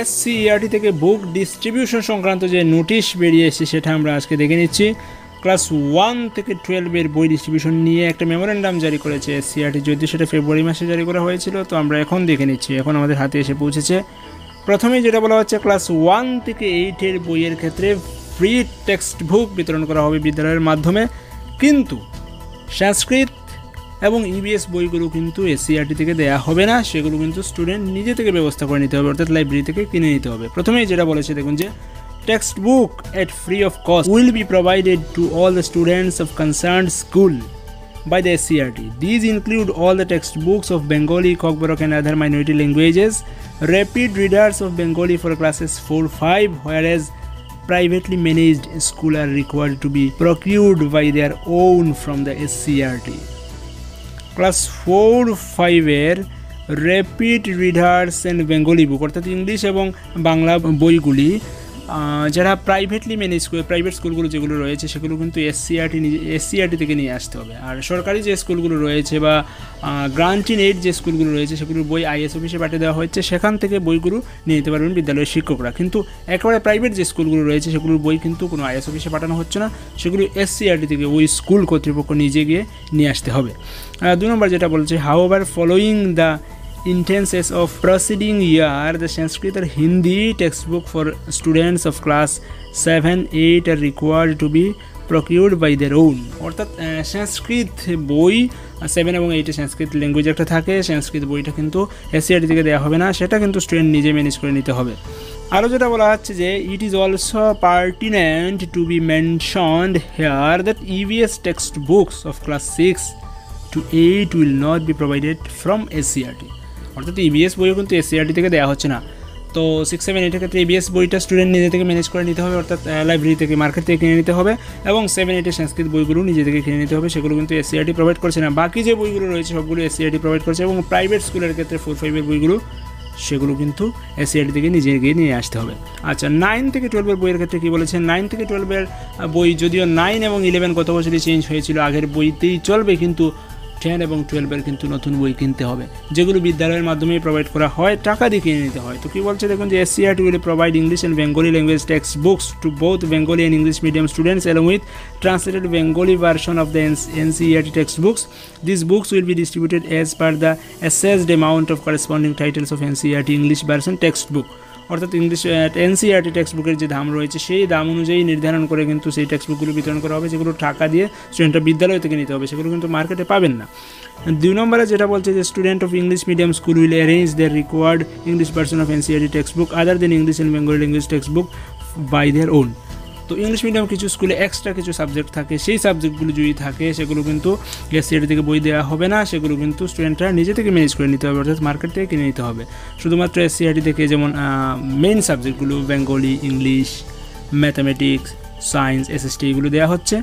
SCERT থেকে বুক distribution সংক্রান্ত যে নোটিশ বেরিয়েছে সেটা আমরা আজকে দেখে নিচ্ছি। ক্লাস 1 থেকে 12 বই ডিস্ট্রিবিউশন নিয়ে একটা মেমোরেন্ডাম জারি করেছে SCERT, যদিও সেটা ফেব্রুয়ারি মাসে জারি করা হয়েছিল। তো আমরা এখন দেখে নিচ্ছি, এখন আমাদের হাতে এসে পৌঁছেছে। প্রথমেই যেটা বলা হচ্ছে, ক্লাস 1 থেকে 8 বইয়ের ক্ষেত্রে ফ্রি টেক্সট বুক বিতরণ করা হবে বিদ্যালয়ের মাধ্যমে, কিন্তু সংস্কৃত এবং EBS বইগুলো কিন্তু SCERT থেকে দেয়া হবে না, সেগুলো কিন্তু স্টুডেন্ট নিজে থেকে ব্যবস্থা করে নিতে হবে, অর্থাৎ লাইব্রেরি থেকে কিনে নিতে হবে। প্রথমেই যেটা বলেছে দেখুন যে textbook at free of cost will be provided to all the students of concerned school by the SCERT. These include all the textbooks of Bengali, Kokborok and other minority languages, rapid readers of Bengali for classes 4-5, whereas privately managed schools are required to be procured by their own from the SCERT. Class 4-5 এর rapid readers and Bengali বুক, অর্থাৎ English এবং বাংলা বইগুলি যারা privately manage করে, private স্কুলগুলো যেগুলো রয়েছে সেগুলো কিন্তু SCERT থেকে নিয়ে আসতে হবে। আর সরকারি যে স্কুলগুলো রয়েছে বা গ্রান্ট ইন এইড যে স্কুলগুলো রয়েছে সেগুলোর বই IS অফিসে পাঠিয়ে দেওয়া হচ্ছে, সেখান থেকে বইগুলো নিয়ে নিতে পারবেন বিদ্যালয়ের শিক্ষকরা। কিন্তু একেবারে প্রাইভেট যে স্কুলগুলো রয়েছে সেগুলোর বই কিন্তু কোনো IS অফিসে পাঠানো হচ্ছে না, সেগুলো SCERT থেকে ওই স্কুল কর্তৃপক্ষ নিজে গিয়ে নিয়ে আসতে হবে। 2 নম্বর যেটা বলছে, however following the intentions of preceding year, the Sanskrit or Hindi textbook for students of class 7-8 are required to be procured by their own. অর্থাৎ সংস্কৃত বই 7 এবং 8 সংস্কৃত ল্যাঙ্গুয়েজ একটা থাকে, সংস্কৃত বইটা কিন্তু SCERT থেকে দেওয়া হবে না, সেটা কিন্তু স্টুডেন্ট নিজে ম্যানেজ করে নিতে হবে। আরও যেটা বলা হচ্ছে যে it is also pertinent to be mentioned here that EVS text books of class 6-8 will not be provided from SCERT. অর্থাৎ EBS বইও কিন্তু SCERT থেকে দেওয়া হচ্ছে না। তো 6-7-8 ক্ষেত্রে EBS বইটা স্টুডেন্ট নিজে থেকে ম্যানেজ করে নিতে হবে, অর্থাৎ লাইব্রেরি থেকে, মার্কেট থেকে কিনে নিতে হবে, এবং 7-8 সংস্কৃত বইগুলো নিজে থেকে কিনে নিতে হবে, সেগুলো কিন্তু SCERT প্রোভাইড করছে না। বাকি যে বইগুলো রয়েছে সবগুলো SCERT প্রোভাইড করছে, এবং প্রাইভেট স্কুলের ক্ষেত্রে 4-5 বইগুলো সেগুলো কিন্তু SCERT থেকে নিজে গিয়ে নিয়ে আসতে হবে। আচ্ছা, 9 থেকে 12 বইয়ের ক্ষেত্রে কী বলেছেন? 9 থেকে 12 বই, যদিও 9 এবং 11 গত বছরই চেঞ্জ হয়েছিল, আগের বইতেই চলবে, কিন্তু 10 এবং 12 কিন্তু নতুন বই কিনতে হবে, যেগুলো বিদ্যালয়ের মাধ্যমেই প্রোভাইড করা হয়, টাকা দিয়ে কিনে নিতে হয়। তো কী বলছে দেখুন যে SCERT will provide English and Bengali language text books to both Bengali and English medium students along with translated Bengali version of the NCERT textbooks. These books will be distributed as per the assessed amount of corresponding titles of NCERT English version textbook. অর্থাৎ English NCERT text বুকের যে দাম রয়েছে সেই দাম অনুযায়ী নির্ধারণ করে কিন্তু সেই টেক্সট বুকগুলো বিতরণ করা হবে, যেগুলো টাকা দিয়ে স্টুডেন্টরা বিদ্যালয় থেকে নিতে হবে, সেগুলো কিন্তু মার্কেটে পাবেন না। 2 নম্বরে যেটা বলছে যে student of English medium school will arrange their required English version of NCERT text book other than English and Bengali language text book by their own. তো ইংলিশ মিডিয়াম কিছু স্কুলে এক্সট্রা কিছু সাবজেক্ট থাকে, সেই সাবজেক্টগুলো যদি থাকে সেগুলো কিন্তু SCERT থেকে বই দেওয়া হবে না, সেগুলো কিন্তু স্টুডেন্টরা নিজে থেকে ম্যানেজ করে নিতে হবে, অর্থাৎ মার্কেট থেকে কিনে নিতে হবে। শুধুমাত্র SCERT থেকে যেমন মেইন সাবজেক্টগুলো Bengali, English, mathematics, science, SST এগুলো দেওয়া হচ্ছে,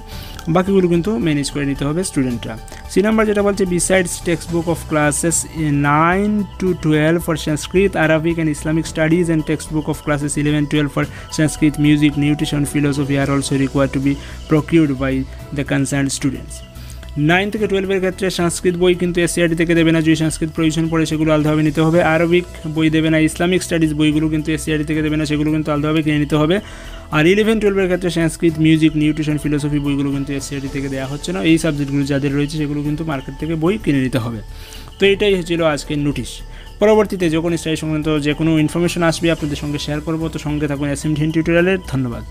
বাকিগুলো কিন্তু ম্যানেজ করে নিতে হবে স্টুডেন্টরা। 3 নম্বর যেটা বলছে, besides textbook of classes 9-12 for Sanskrit, Arabic and Islamic studies and textbook of classes 11-12 for Sanskrit, music, nutrition, philosophy আর also required to be procured by the concern students. 9 থেকে 12 ক্ষেত্রে সংস্কৃত বই কিন্তু SCERT থেকে দেবে না, যদি সংস্কৃত প্রয়োজন পড়ে সেগুলো আলাদাভাবে নিতে হবে। আরবিক বই দেবে না, ইসলামিক স্টাডিজ বইগুলো কিন্তু SCERT থেকে দেবে না, সেগুলো কিন্তু আলাদাভাবে কিনে নিতে হবে। আর 11-12 ক্ষেত্রে সংস্কৃত, মিউজিক, নিউট্রিশন, ফিলোসফি বইগুলো কিন্তু SCERT থেকে দেওয়া হচ্ছে না, এই সাবজেক্টগুলো যাদের রয়েছে সেগুলো কিন্তু মার্কেট থেকে বই কিনে নিতে হবে। তো এটাই ছিল আজকের নোটিশ। পরবর্তীতে যখন স্টাডি সংক্রান্ত যে কোনো ইনফরমেশন আসবে আপনাদের সঙ্গে শেয়ার করবো, তো সঙ্গে থাকুন SMDN টিউটোরিয়ালের। ধন্যবাদ।